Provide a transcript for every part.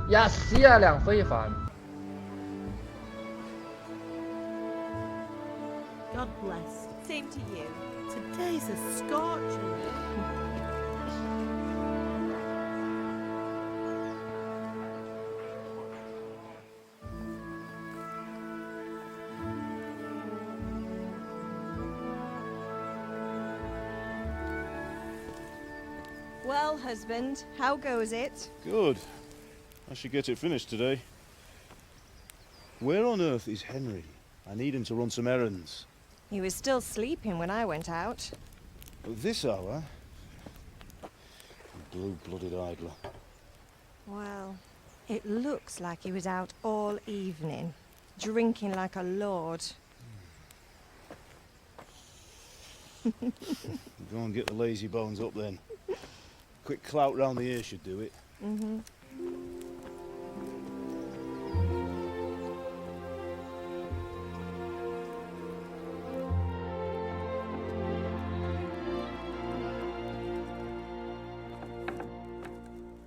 呀，限量非凡。 God bless. Same to you. Today's a scorcher. Well, husband, how goes it? Good. I should get it finished today. Where on earth is Henry? I need him to run some errands. He was still sleeping when I went out. At this hour? Blue-blooded idler. Well, it looks like he was out all evening, drinking like a lord. Go and get the lazy bones up then. Quick clout round the ear should do it. Mm-hmm.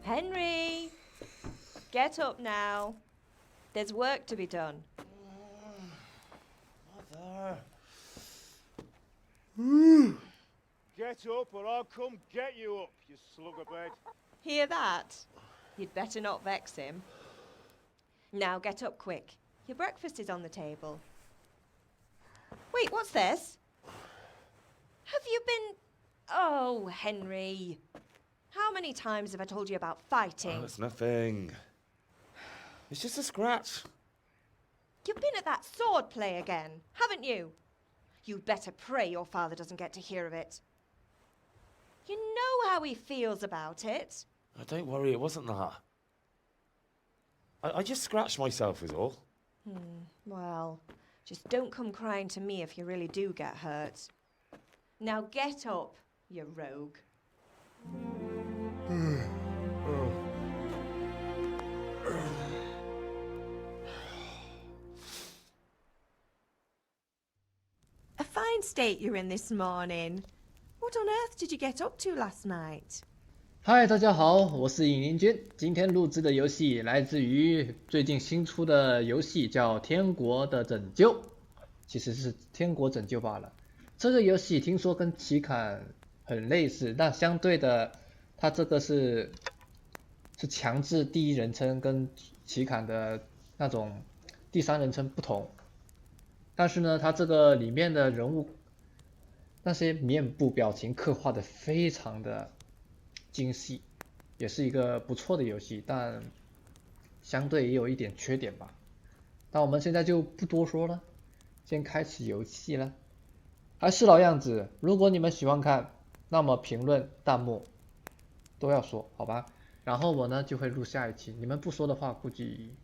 Henry! Get up now. There's work to be done. Mother. Get up or I'll come get you up, you slugabed. Hear that? You'd better not vex him. Now get up quick. Your breakfast is on the table. Wait, what's this? Have you been... Oh, Henry. How many times have I told you about fighting? Oh, it's nothing. It's just a scratch. You've been at that sword play again, haven't you? You'd better pray your father doesn't get to hear of it. You know how he feels about it. Oh, don't worry, it wasn't that. I just scratched myself is all. Well, just don't come crying to me if you really do get hurt. Now get up, you rogue. A fine state you're in this morning. What on earth did you get up to last night? 嗨，大家好，我是尹林君。今天录制的游戏来自于最近新出的游戏，叫《天国的拯救》，其实是《天国拯救》罢了。这个游戏听说跟奇坎很类似，但相对的，它这个是强制第一人称，跟奇坎的那种第三人称不同。但是呢，它这个里面的人物那些面部表情刻画的非常的精细，也是一个不错的游戏，但相对也有一点缺点吧。那我们现在就不多说了，先开启游戏了。还是老样子，如果你们喜欢看，那么评论、弹幕都要说，好吧？然后我呢就会录下一期，你们不说的话，估计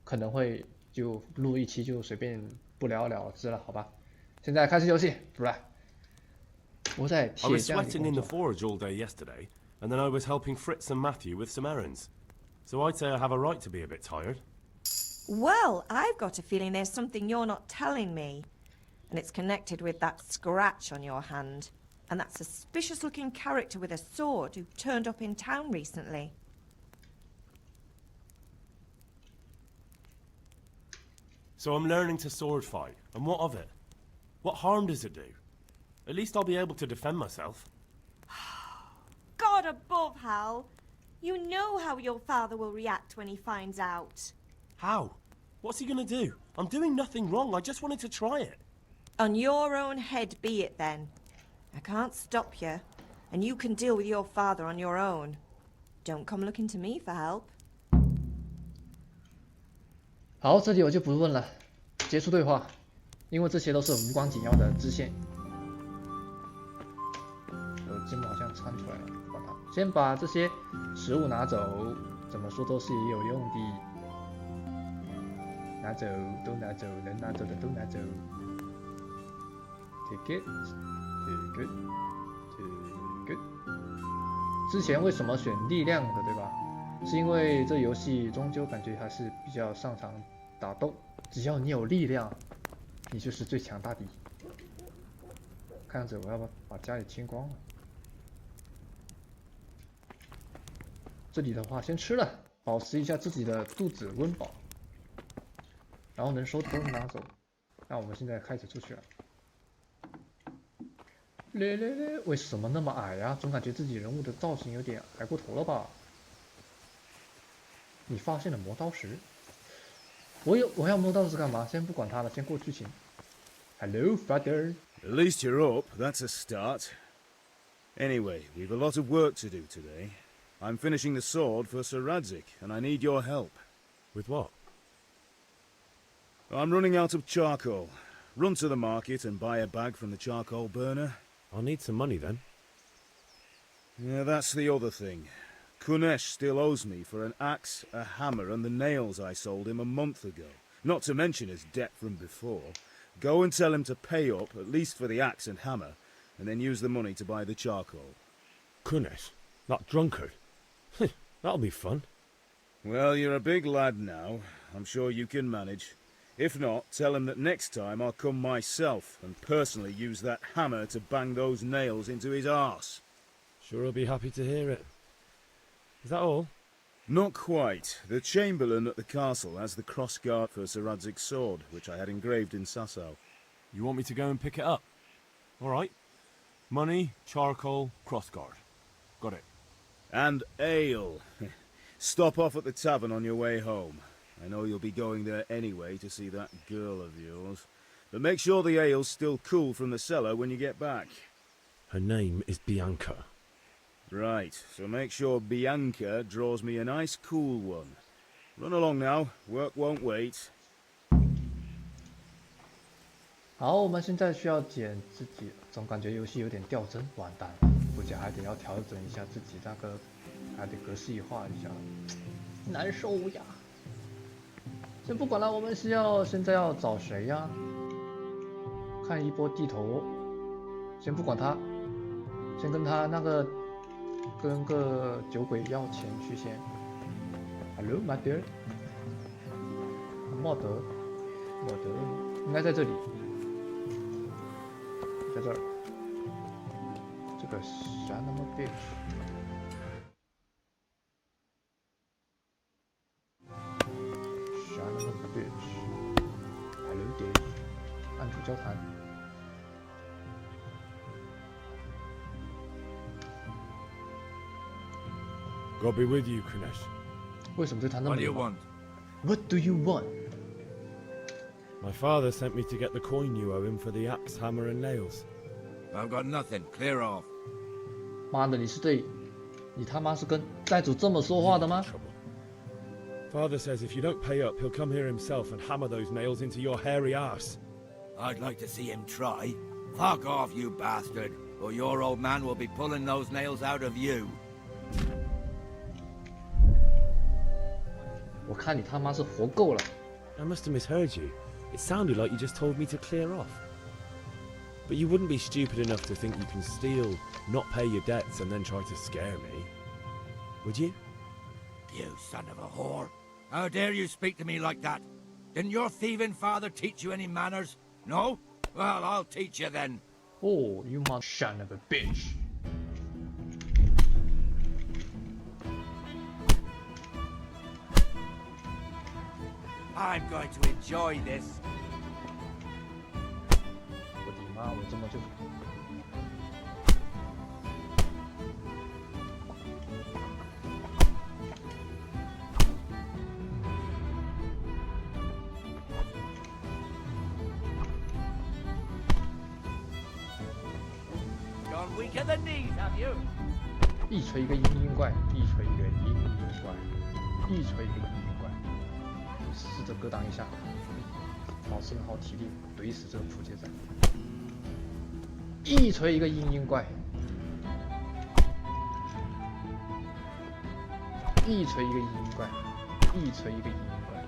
可能会就录一期就随便不了了之了，好吧？现在开始游戏，不然我在 I was 铁匠里 sweating in 工 the 作。 forge all day yesterday, and then I was helping Fritz and Matthew with some errands. So I'd say I have a right to be a bit tired. Well, I've got a feeling there's something you're not telling me. And it's connected with that scratch on your hand. And that suspicious-looking character with a sword who turned up in town recently. So I'm learning to sword fight, and what of it? What harm does it do? At least I'll be able to defend myself. God above, Hal. You know how your father will react when he finds out. How? What's he gonna do? I'm doing nothing wrong, I just wanted to try it. On your own head be it then. I can't stop you, and you can deal with your father on your own. Don't come looking to me for help. 好，这里我就不问了，结束对话，因为这些都是无关紧要的支线。我的字幕好像掺出来了，管它。先把这些食物拿走，怎么说都是有用的。拿走，都拿走，能拿走的都拿走。Take it, take it, take it。之前为什么选力量的，对吧？是因为这游戏终究感觉还是比较擅长打斗，只要你有力量，你就是最强大的。看样子我要把家里清光了。这里的话先吃了，保持一下自己的肚子温饱，然后能收的都拿走。那我们现在开始出去了。为什么那么矮呀？总感觉自己人物的造型有点矮过头了吧？你发现了磨刀石？我要磨刀石干嘛？先不管它了，先过剧情。Hello, father. At least you're up. That's a start. Anyway, we've a lot of work to do today. I'm finishing the sword for Sir Radzik, and I need your help. With what? I'm running out of charcoal. Run to the market and buy a bag from the charcoal burner. I'll need some money then. Yeah, that's the other thing. Kunesh still owes me for an axe, a hammer, and the nails I sold him a month ago. Not to mention his debt from before. Go and tell him to pay up, at least for the axe and hammer, and then use the money to buy the charcoal. Kunesh? That drunkard? That'll be fun. Well, you're a big lad now. I'm sure you can manage. If not, tell him that next time I'll come myself and personally use that hammer to bang those nails into his arse. Sure he'll be happy to hear it. Is that all? Not quite. The Chamberlain at the castle has the crossguard for Sir Radzik's sword, which I had engraved in Sasau. You want me to go and pick it up? All right. Money, charcoal, crossguard. Got it. And ale. Stop off at the tavern on your way home. I know you'll be going there anyway to see that girl of yours. But make sure the ale's still cool from the cellar when you get back. Her name is Bianca. Right, so make sure Bianca draws me a nice cool one. Run along now, work won't wait. 好，我们现在需要捡自己，总感觉游戏有点掉帧，完蛋了，估计还得要调整一下自己那个，还得格式化一下，难受呀。先不管了，我们现在要找谁呀？看一波地头，先不管他，先跟他那个跟个酒鬼要钱去先。Hello, my dear。莫德应该在这里。在这儿，这个 son of a bitch，son of a bitch，hello dear， 暗处交谈。God be with you, Kunesh. 为什么对他那么 What do you want? What do you want? My father sent me to get the coin you owe him for the axe, hammer, and nails. I've got nothing. Clear off. 妈的，你他妈是跟债主这么说话的吗？ Father says if you don't pay up, he'll come here himself and hammer those nails into your hairy ass. I'd like to see him try. Fuck off, you bastard, or your old man will be pulling those nails out of you. 我看你他妈是活够了。 I must have misheard you. It sounded like you just told me to clear off. But you wouldn't be stupid enough to think you can steal, not pay your debts, and then try to scare me. Would you? You son of a whore. How dare you speak to me like that? Didn't your thieving father teach you any manners? No? Well, I'll teach you then. Oh, you mother son of a bitch. I'm going to enjoy this. 我的妈！我怎么就…… Gone weak at the knees, have you? 一锤一个阴阴怪，一锤一个阴阴怪，一锤一个阴阴怪。试着格挡一下，保持好体力，怼死这个普杰仔。一锤一个阴阴怪，一锤一个阴阴怪，一锤一个阴阴怪。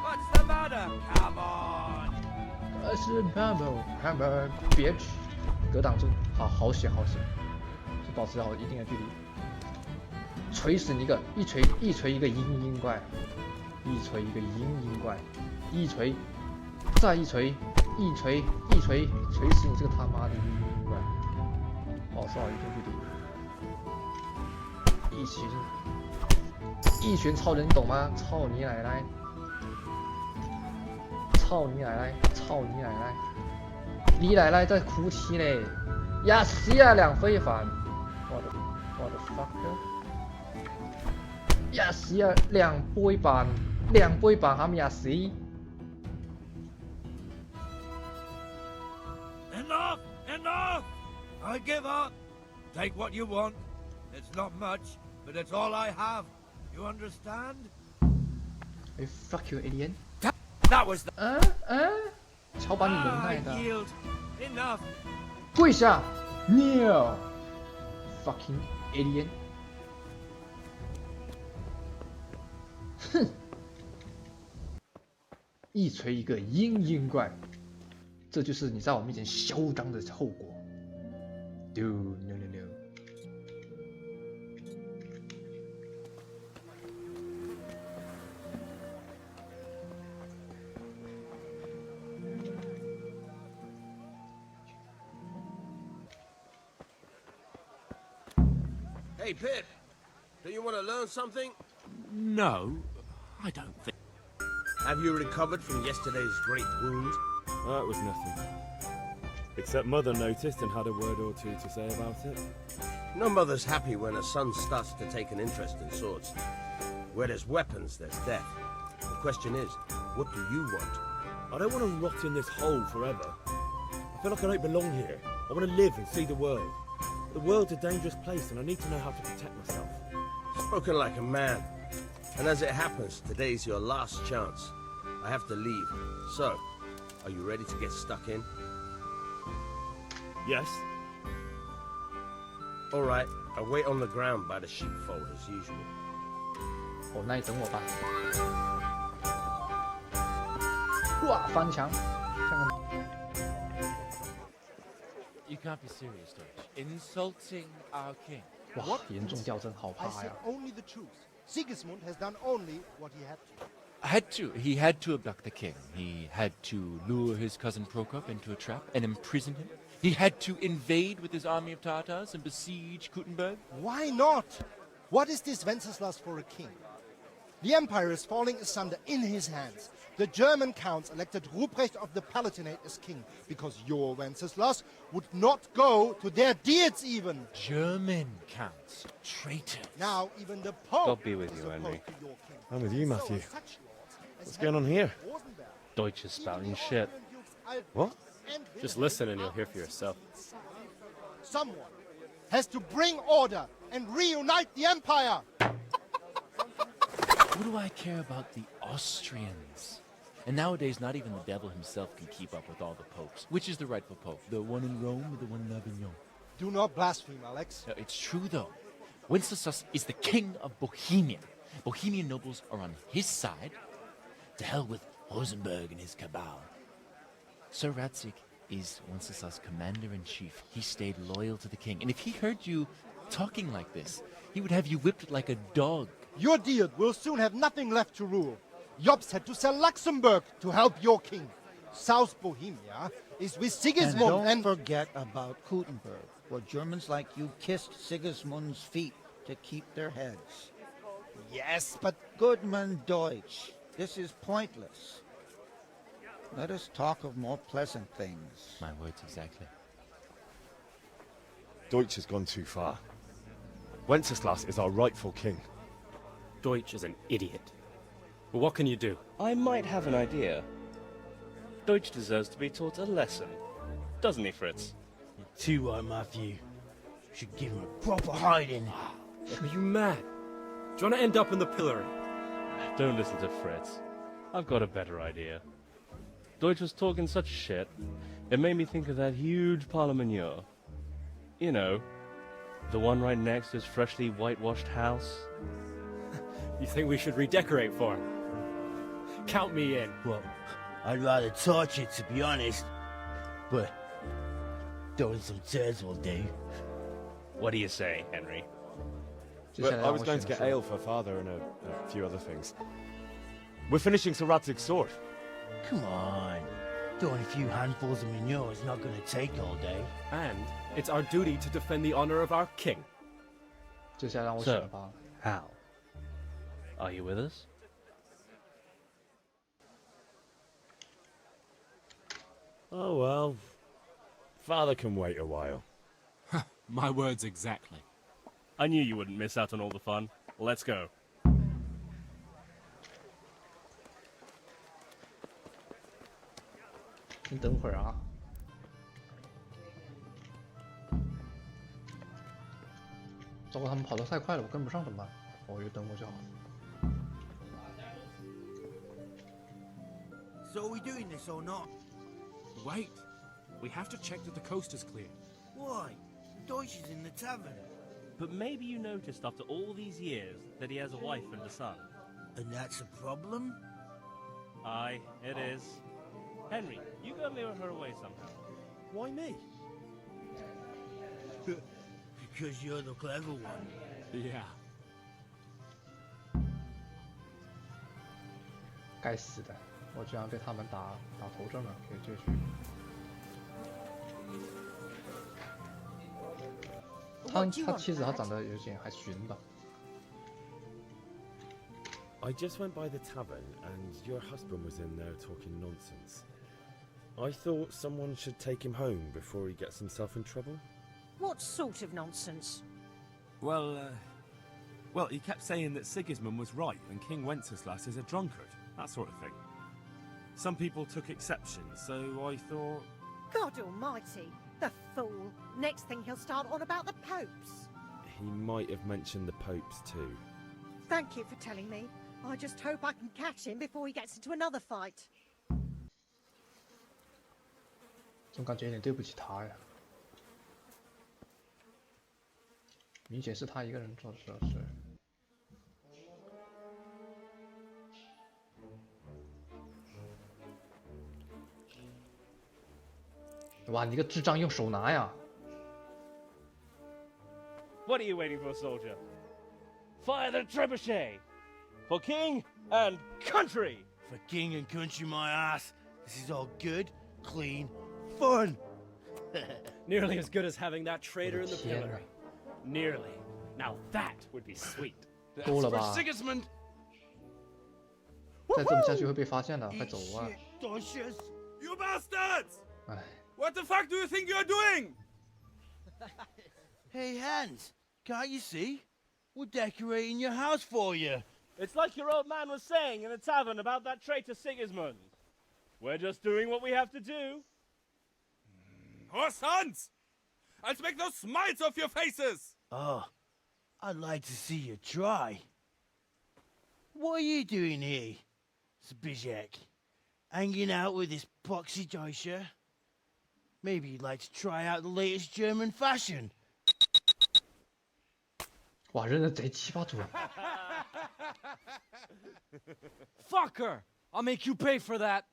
What's the matter? Come on. 是 hammer bitch， 格挡住，好险，是保持好一定的距离，锤死你一个，一锤一个阴阴怪，一锤一个阴阴怪，一锤，再一锤，一锤，一锤，锤死你这个他妈的阴怪！哦，sorry，对不起。一拳超人，你懂吗？操你奶奶！操你奶奶！操你奶奶！你奶奶在哭泣嘞！呀死呀，两非凡！我的 fuck！ 呀死呀，兩杯飯喊呀死！ Enough! Enough! I give up. Take what you want. It's not much, but it's all I have. You understand? Hey, fuck you, alien！ That was the. 瞧把你能耐的！ yield. Enough. 跪下 ！Kneel！ Fucking alien！ 哼！一锤一个阴怪，这就是你在我面前嚣张的后果。No。 Hey, Pip, do you want to learn something? No, I don't think. Have you recovered from yesterday's great wound? That was nothing. Except Mother noticed and had a word or two to say about it. No mother's happy when her son starts to take an interest in swords. Where there's weapons, there's death. The question is, what do you want? I don't want to rot in this hole forever. I feel like I don't belong here. I want to live and see the world. The world's a dangerous place and I need to know how to protect myself. Spoken like a man. And as it happens, today's your last chance. I have to leave. So, are you ready to get stuck in? Yes? All right, I'll wait on the ground by the sheepfold as usual. 哦，那你等我吧。哇，翻墙！像个 You can't be serious, Deutsch. Insulting our king. 哇，严重掉帧，好 I 怕 said 呀！ only the truth. Sigismund has done only what he had to. He had to abduct the king. He had to lure his cousin Prokop into a trap and imprison him. He had to invade with his army of Tatars and besiege Kuttenberg. Why not? What is this Wenceslas for a king? The empire is falling asunder in his hands. The German counts elected Ruprecht of the Palatinate as king because your Wenceslas would not go to their deeds even. German counts. Traitors. Now even the Pope God be with is you, opposed Henry. to your king. I'm with you, So Matthew. are such lords as What's going on here? Rosenberg, Deutsch is spouting even the shit. Austrian dukes Albrecht What? and Just Wilhelm listen and you'll are hear for yourself. Someone has to bring order and reunite the empire. What do I care about the Austrians? And nowadays, not even the devil himself can keep up with all the popes. Which is the rightful pope? The one in Rome or the one in Avignon? Do not blaspheme, Alex. No, it's true, though. Wenceslas is the king of Bohemia. Bohemian nobles are on his side. To hell with Rosenberg and his cabal. Sir Radzik is Wenceslas' commander-in-chief. He stayed loyal to the king. And if he heard you talking like this, he would have you whipped like a dog. Your deed will soon have nothing left to rule. Jobst had to sell Luxembourg to help your king. South Bohemia is with Sigismund And don't forget about Kuttenberg, where Germans like you kissed Sigismund's feet to keep their heads. Yes, but Goodman Deutsch, this is pointless. Let us talk of more pleasant things. My words exactly. Deutsch has gone too far. Wenceslas is our rightful king. Deutsch is an idiot. But what can you do? I might have an idea. Deutsch deserves to be taught a lesson. Doesn't he, Fritz? Too right, Matthew. Should give him a proper hiding. Are you mad? Do you want to end up in the pillory? Don't listen to Fritz. I've got a better idea. Deutsch was talking such shit, it made me think of that huge parliament. You know, the one right next to his freshly whitewashed house. You think we should redecorate for him? Count me in. Well, I'd rather torch it, to be honest. But throwing some tears will do. What do you say, Henry? 接下来 Well, I 让 was 我 going 选 to get 说 ale for father and a few other things. We're finishing Sir Radzig's sword. Come on. Throwing a few handfuls of manure is not going to take all day. And it's our duty to defend the honor of our king. 接下来让我选吧。 Hal, are you with us? Oh well. Father can wait a while. My words exactly. I knew you wouldn't miss out on all the fun. Let's go. 你等会儿啊。糟糕，他们跑得太快了，我跟不上怎么办？哦，有等我就好。 So are we doing this or not? Wait. We have to check that the coast is clear. Why? Deutsch is in the tavern. But maybe you noticed after all these years that he has a wife and a son. And that's a problem? Aye, it is. Henry, you go lure her away somehow. Why me? Because you're the clever one. Yeah. 该死的，我居然被他们打头阵了，可以继续。他妻子她长得有点还行吧。 I just went by the tavern and your husband was in there talking nonsense. I thought someone should take him home before he gets himself in trouble. What sort of nonsense? Well, he kept saying that Sigismund was right and King Wenceslas is a drunkard, that sort of thing. Some people took exception, so I thought... God almighty, the fool. Next thing he'll start on about the popes. He might have mentioned the popes too. Thank you for telling me. I just hope I can catch him before he gets into another fight. 总感觉有点对不起他呀。明显是他一个人做的事。哇，你个智障，用手拿呀！ What are you waiting for, soldier? Fire the trebuchet! For king and country! For king and country, my ass. This is all good, clean, fun. Nearly as good as having that traitor in the pillory. Nearly. Now that would be sweet. 够了吧？ Sigismund. 再这么下去会被发现的，快走啊！ You bastards! 哎， What the fuck do you think you're doing? Hey, Hans, can't you see? We're decorating your house for you. It's like your old man was saying in the tavern about that traitor Sigismund. We're just doing what we have to do. Oh, sons! I'll make those smiles off your faces! Oh, I'd like to see you try. What are you doing here, Zbigniew? Hanging out with this poxy Deutscher? Maybe you'd like to try out the latest German fashion. 哇，扔的贼七八准。 Fucker! I'll make you pay for that.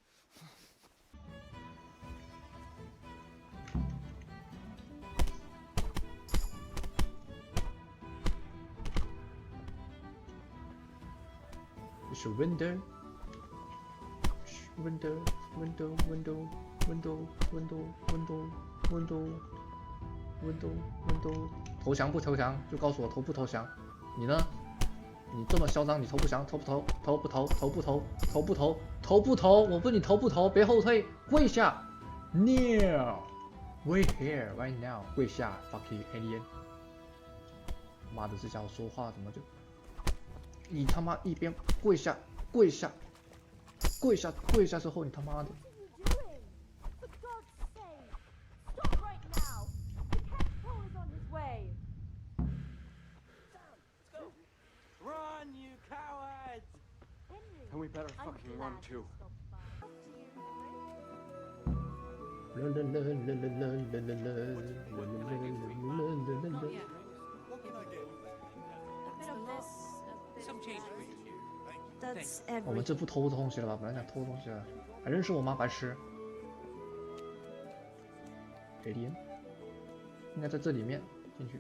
是 window， window window window window window window window window window， 投降不投降？就告诉我投不投降？你呢？你这么嚣张，你投不降？投不投？投不投？投不投？投不投？投不投？我问你投不投？别后退，跪下 ！Kneel， we here right now， 跪下 ，fucking alien！ 妈的，这家伙说话怎么就……你他妈一边跪下，跪下，跪下，跪下之后，你他妈的！ Run, you cowards! And we better fucking run too. That's 我们这不偷东西了吧？本来想偷东西了，还认识我吗？白痴！黑林应该在这里面进去。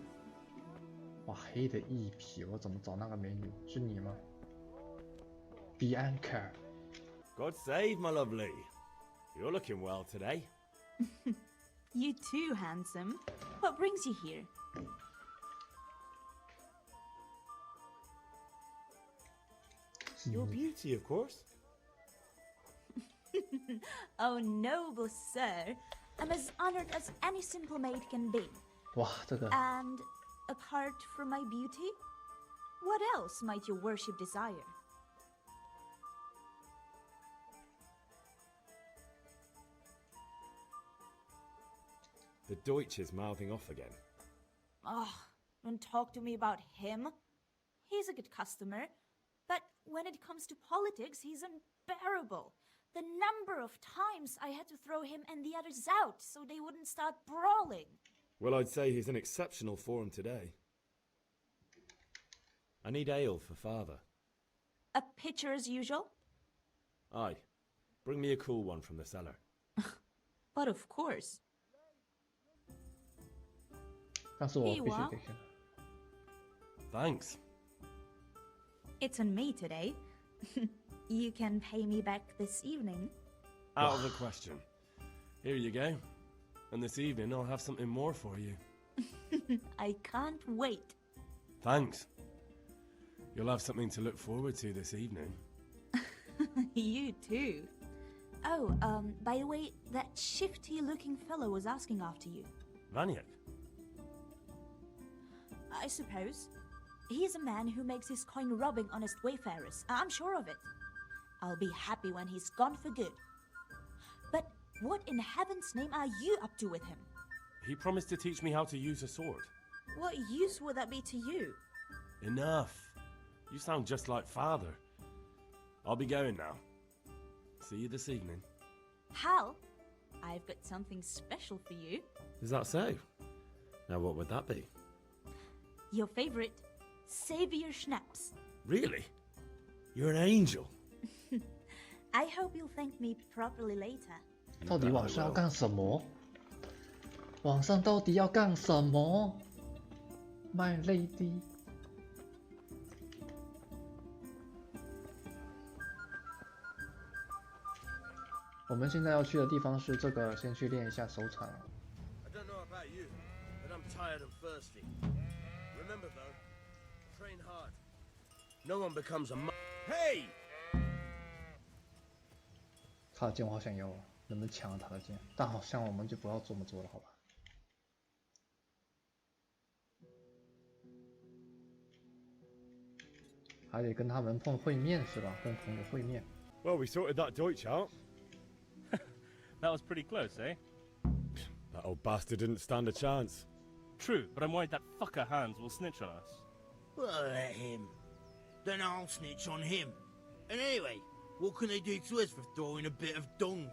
哇，黑的一匹，我怎么找那个美女？是你吗？Bianca， God save, my lovely. You're looking well today. You too, handsome. What brings you here? Your beauty, of course. Oh, noble sir. I'm as honored as any simple maid can be. 哇，这个 And apart from my beauty, what else might your worship desire? The Deutsch is mouthing off again. Oh, don't talk to me about him. He's a good customer, but when it comes to politics, he's unbearable. The number of times I had to throw him and the others out so they wouldn't start brawling. Well, I'd say he's in exceptional form today. I need ale for father. A pitcher as usual? Aye. Bring me a cool one from the cellar. But of course. 但是我必须 Here you 给 Thanks. It's on me today. You can pay me back this evening. Out of the question. Here you go. And this evening I'll have something more for you. I can't wait. Thanks. You'll have something to look forward to this evening. You too. Oh, by the way, that shifty-looking fellow was asking after you. Vaniak? I suppose. He's a man who makes his coin robbing honest wayfarers. I'm sure of it. I'll be happy when he's gone for good. But what in heaven's name are you up to with him? He promised to teach me how to use a sword. What use would that be to you? Enough. You sound just like father. I'll be going now. See you this evening. Hal, I've got something special for you. Is that so? Now what would that be? Your favorite, Savior Schnapps. Really? You're an angel. I hope you'll thank me properly later. 到底晚上要干什么？晚上到底要干什么 ？My lady。我们现在要去的地方是这个，先去练一下手场。I don't know about you, but I'm tired and thirsty. Remember though, train hard. No one becomes a Hey! 他的剑我好想要，能不能抢他的剑？但好像我们就不要这么做了，好吧？还得跟他们会面是吧？跟朋友会面。Well, we sorted that Deutsch out. That was pretty close, eh? That old bastard didn't stand a chance. True, but I'm worried that fucker Hans will snitch on us. Well, let him. Then I'll snitch on him. And anyway, what can they do to us for throwing a bit of dung?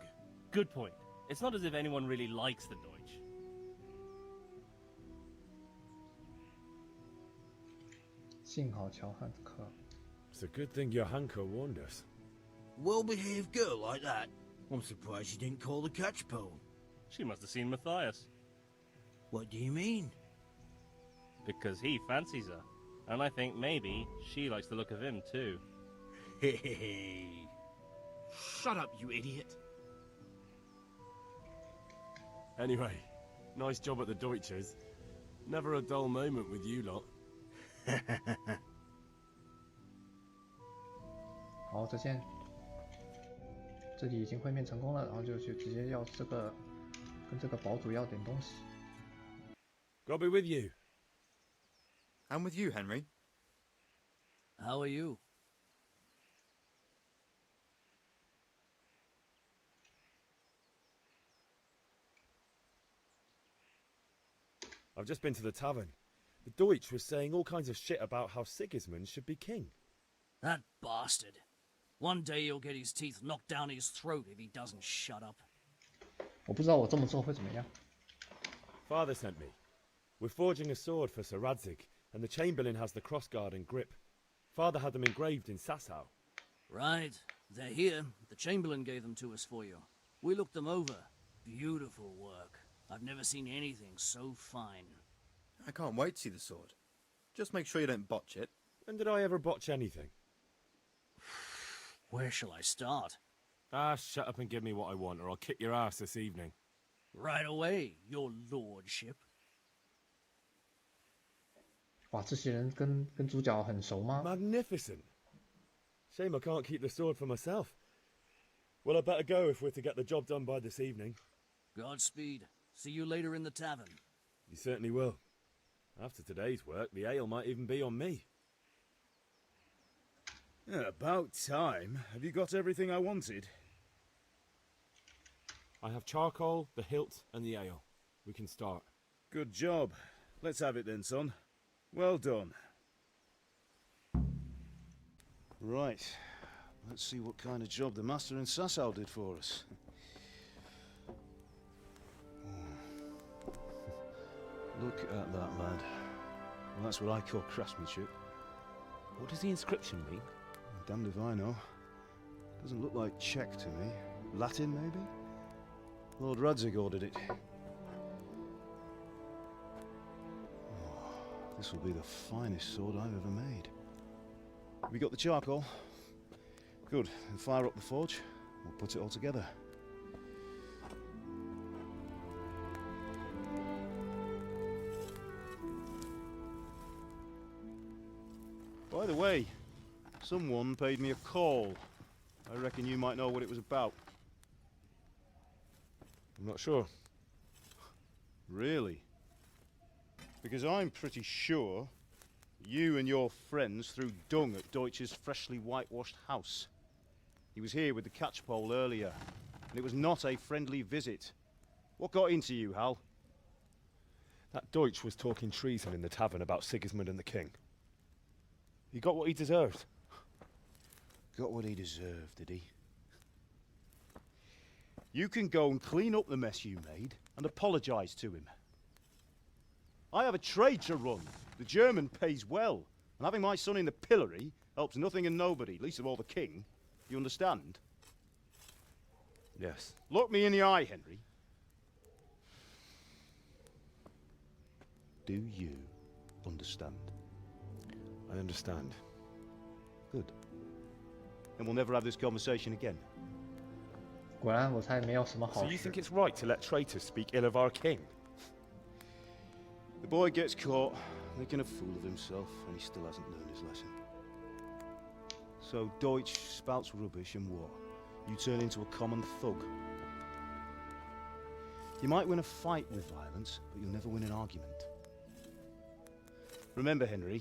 Good point. It's not as if anyone really likes the Deutsch. 幸好乔汉克。 It's a good thing your Hanko warned us. Well-behaved girl like that. I'm surprised she didn't call the catch pole. She must have seen Matthias. What do you mean? Because he fancies her. And I think maybe she likes the look of him too. Hey. Shut up, you idiot. Anyway, nice job at the Deutsches. Never a dull moment with you lot. 好，再见。这里已经会面成功了，然后就去直接要这个，跟这个堡主要点东西。 God be with you. I'm with you, Henry. How are you? I've just been to the tavern. The Deutsch was saying all kinds of shit about how Sigismund should be king. That bastard. One day he'll get his teeth knocked down his throat if he doesn't shut up. 我不知道我这么做会怎么样。 Father sent me. We're forging a sword for Sir Radzig, and the Chamberlain has the crossguard and grip. Father had them engraved in Sasau. Right. They're here. The Chamberlain gave them to us for you. We looked them over. Beautiful work. I've never seen anything so fine. I can't wait to see the sword. Just make sure you don't botch it. When did I ever botch anything? Where shall I start? Ah, shut up and give me what I want, or I'll kick your ass this evening. Right away, your lordship. 哇，这些人跟主角很熟吗？ Magnificent. Shame I can't keep the sword for myself. Well, I better go if we're to get the job done by this evening. Godspeed. See you later in the tavern. You certainly will. After today's work, the ale might even be on me. Yeah, about time. Have you got everything I wanted? I have charcoal, the hilt, and the ale. We can start. Good job. Let's have it then, son. Well done. Right. Let's see what kind of job the master in Sasau did for us. Look at that, lad. Well, that's what I call craftsmanship. What does the inscription mean? Damned if I know. Doesn't look like Czech to me. Latin, maybe? Lord Radzig ordered it. Oh, this will be the finest sword I've ever made. Have you got the charcoal? Good. Then fire up the forge. We'll put it all together. By the way, someone paid me a call. I reckon you might know what it was about. I'm not sure. Really? Because I'm pretty sure you and your friends threw dung at Deutsch's freshly whitewashed house. He was here with the catchpole earlier, and it was not a friendly visit. What got into you, Hal? That Deutsch was talking treason in the tavern about Sigismund and the king. He got what he deserved. Got what he deserved, did he? You can go and clean up the mess you made and apologise to him. I have a trade to run. The German pays well, and having my son in the pillory helps nothing and nobody, least of all the king. You understand? Yes. Look me in the eye, Henry. Do you understand? I understand. Good. And we'll never have this conversation again. 果然我猜没有什么好 So you 事 think it's right to let traitors speak ill of our king? The boy gets caught, making a fool of himself, and he still hasn't learned his lesson. So Deutsch spouts rubbish and what? You turn into a common thug. You might win a fight with violence, but you'll never win an argument. Remember, Henry,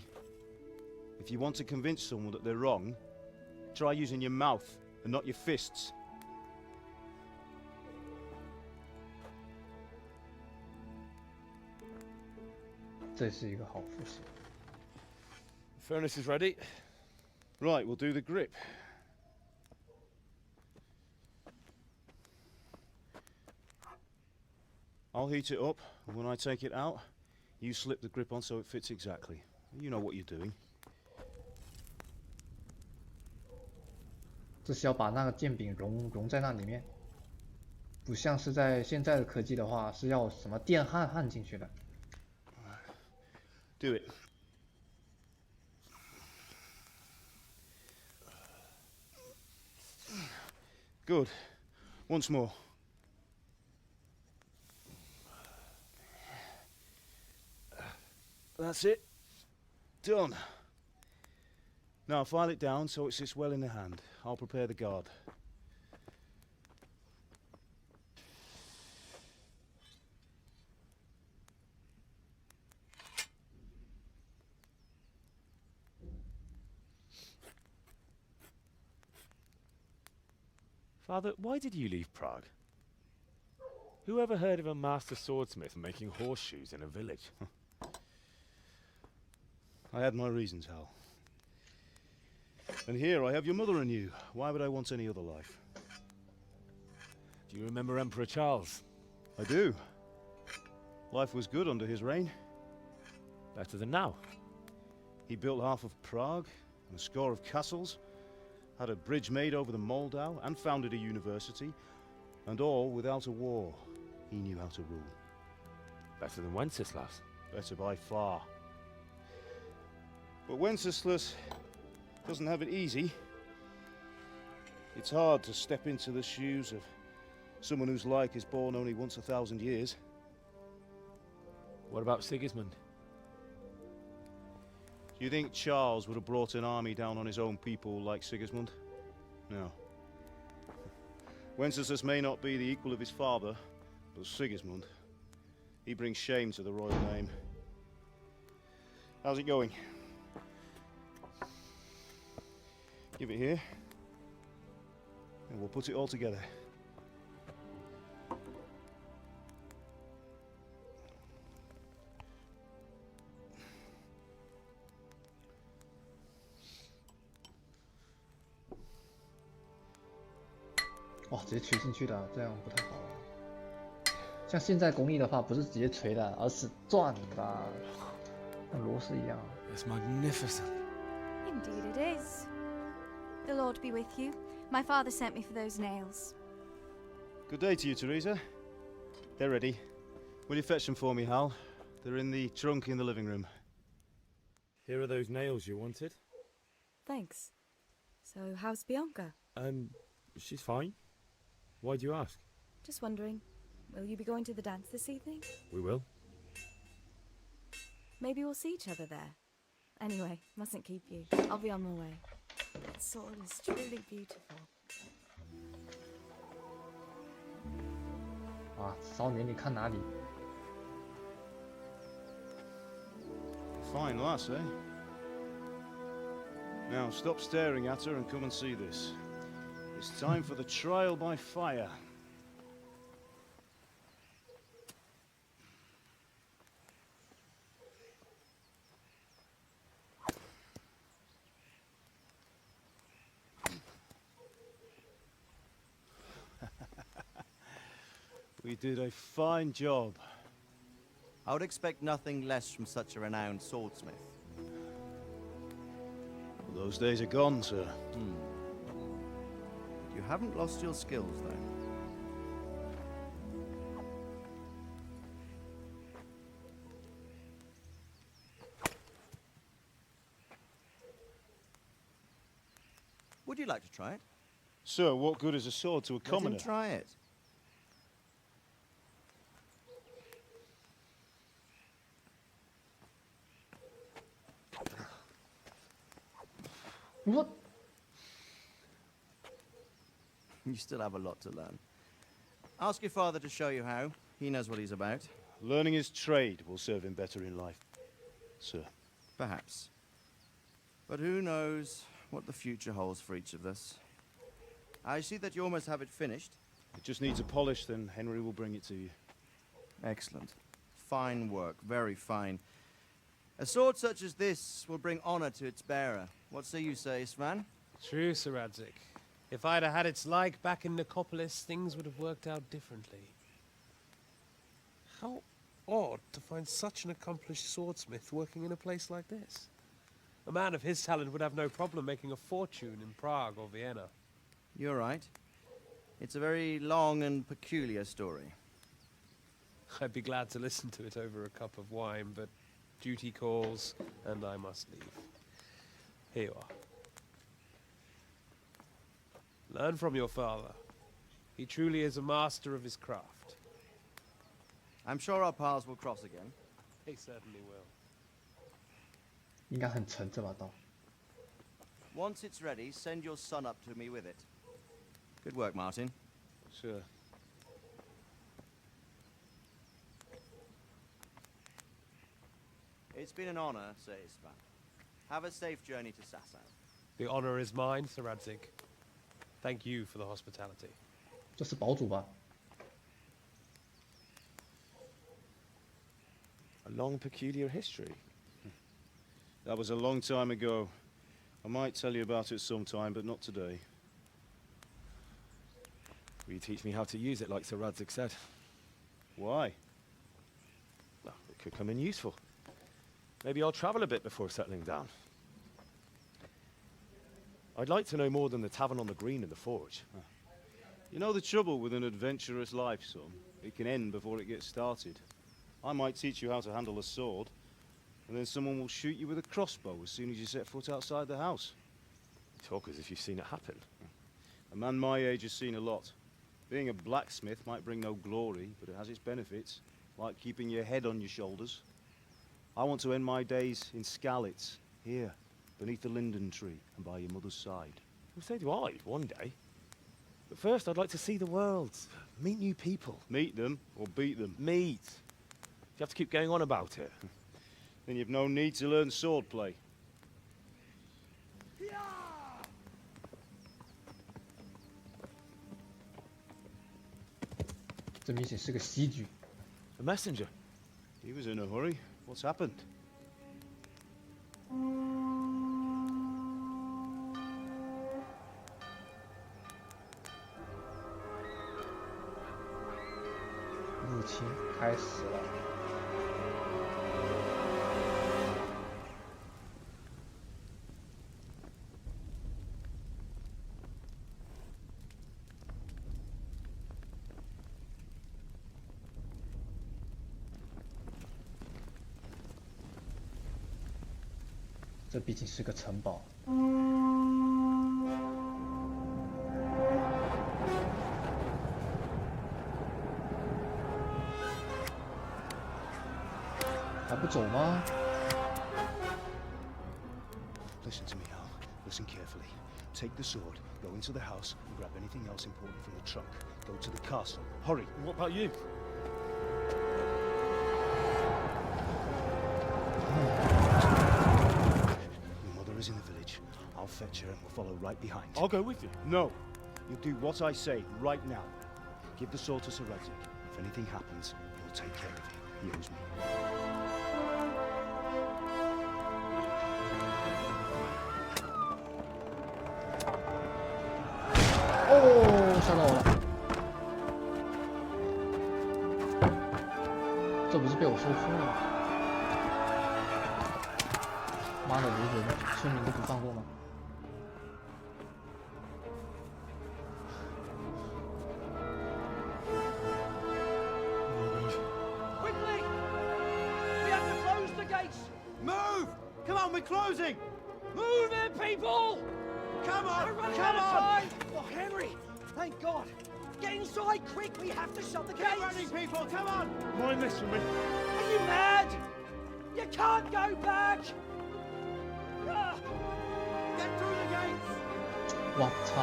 if you want to convince someone that they're wrong, try using your mouth and not your fists.这是一个好复习。 Furnace is ready. Right, we'll do the grip. I'll heat it up, and when I take it out, you slip the grip on so it fits exactly. You know what you're doing. 这是要把那个剑柄融在那里面，不像是在现在的科技的话，是要什么电焊进去的。 Do it. Good. Once more. That's it. Done. Now file it down so it sits well in the hand. I'll prepare the guard. Father, why did you leave Prague? Who ever heard of a master swordsmith making horseshoes in a village? I had my reasons, Hal. And here I have your mother and you. Why would I want any other life? Do you remember Emperor Charles? I do. Life was good under his reign. Better than now. He built half of Prague and a score of castles, had a bridge made over the Moldau, and founded a university, and all without a war. He knew how to rule. Better than Wenceslas. Better by far. But Wenceslas doesn't have it easy. It's hard to step into the shoes of someone whose like is born only once 1,000 years. What about Sigismund? Do you think Charles would have brought an army down on his own people like Sigismund? No. Wenceslas may not be the equal of his father, but Sigismund, he brings shame to the royal name. How's it going? Give it here, and we'll put it all together. "哇，直接锤进去的，这样不太好啊。像现在工艺的话，不是直接锤的，而是转的，像螺丝一样。It's magnificent. Indeed it is. The Lord be with you. My father sent me for those nails. Good day to you, Teresa. They're ready. Will you fetch them for me, Hal? They're in the trunk in the living room. Here are those nails you wanted. Thanks. So, how's Bianca? She's fine. Why do you ask? Just wondering, will you be going to the dance this evening? We will. Maybe we'll see each other there. Anyway, mustn't keep you. I'll be on my way. That sword is truly beautiful. 啊，少年，你看哪里？ Fine lass, eh? Now stop staring at her and come and see this. It's time for the trial by fire. We did a fine job. I would expect nothing less from such a renowned swordsmith. Those days are gone, sir. You haven't lost your skills, though. Would you like to try it? Sir, what good is a sword to a commoner? Let him try it. What? You still have a lot to learn. Ask your father to show you how. He knows what he's about. Learning his trade will serve him better in life, sir. Perhaps. But who knows what the future holds for each of us. I see that you almost have it finished. It just needs a polish, then Henry will bring it to you. Excellent. Fine work, very fine. A sword such as this will bring honor to its bearer. What say you, Svan? True, Sir Radzik. If I'd have had its like back in Nicopolis, things would have worked out differently. How odd to find such an accomplished swordsmith working in a place like this. A man of his talent would have no problem making a fortune in Prague or Vienna. You're right. It's a very long and peculiar story. I'd be glad to listen to it over a cup of wine, but duty calls, and I must leave. Here you are. Learn from your father. He truly is a master of his craft. I'm sure our paths will cross again. He certainly will. 应该很沉这把刀。 Once it's ready, send your son up to me with it. Good work, Martin. Sure. It's been an honor, Sir Isvan. Have a safe journey to Sasau. The honor is mine, Sir Radzik. Thank you for the hospitality. 这是堡主吧？ A long, peculiar history. That was a long time ago. I might tell you about it sometime, but not today. Will you teach me how to use it like Sir Radzik said? Why? Well, it could come in useful. Maybe I'll travel a bit before settling down. I'd like to know more than the tavern on the green and the forge. You know the trouble with an adventurous life, son? It can end before it gets started. I might teach you how to handle a sword, and then someone will shoot you with a crossbow as soon as you set foot outside the house. You talk as if you've seen it happen. A man my age has seen a lot. Being a blacksmith might bring no glory, but it has its benefits, like keeping your head on your shoulders. I want to end my days in Skalitz, here, beneath the linden tree and by your mother's side. Well, so do I, one day. But first, I'd like to see the world. Meet new people. Meet them or beat them? Meet. You have to keep going on about it. Then you've no need to learn swordplay. 这明显是个喜剧。A messenger. He was in a hurry. What's happened? 入侵开始了。这毕竟是个城堡。还不走吗？ Listen to me, Al. Listen carefully. Take the sword, go into the house, and grab anything else important from the trunk. Go to the castle. Hurry. What about you? Your mother is in the village. I'll fetch her and we'll follow right behind. I'll go with you. No. You'll do what I say right now. Give the sword to Sir Reddick. If anything happens, he'll take care of you. He owes me. Oh, 吓到我了！这不是被我收服了吗？妈的，如人村民都不放过吗？ Quickly! We have to close the gates! Move! Come on, we're closing! Move it, people! Come on! We're running Come out of on! time! Oh, Henry! Thank God! Get inside quick! We have to shut the gates! Keep running, people! Come on! Mind this for me. Are you mad? You can't go back! Ah. Get through the gates! 我操！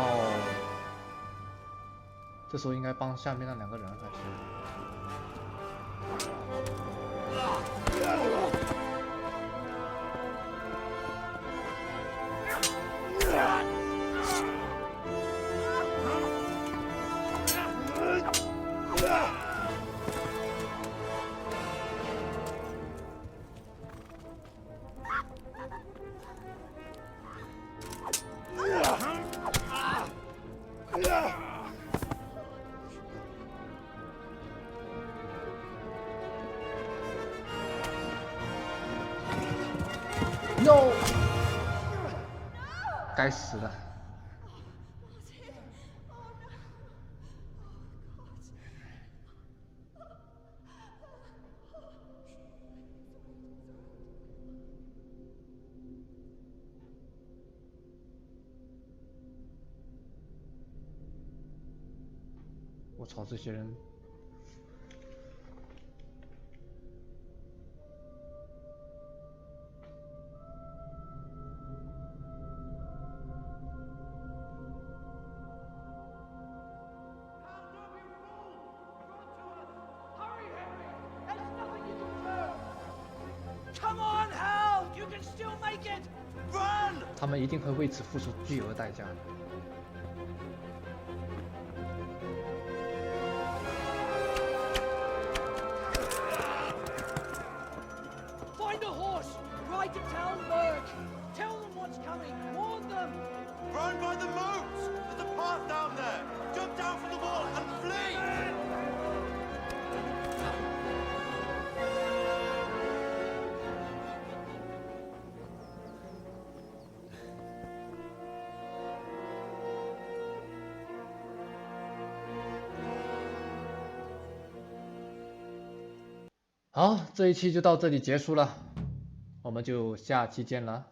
这时候应该帮下面那两个人还是？ No！ 该死的！我操，这些人！ Come on, Hal! You can still make it! Run! 他们一定会为此付出巨额代价的。 Find a horse! Ride to Talmberg! Tell them what's coming! Warn them! Run by the moats! There's a path down there! Jump down from the wall and flee!好，这一期就到这里结束了，我们就下期见了。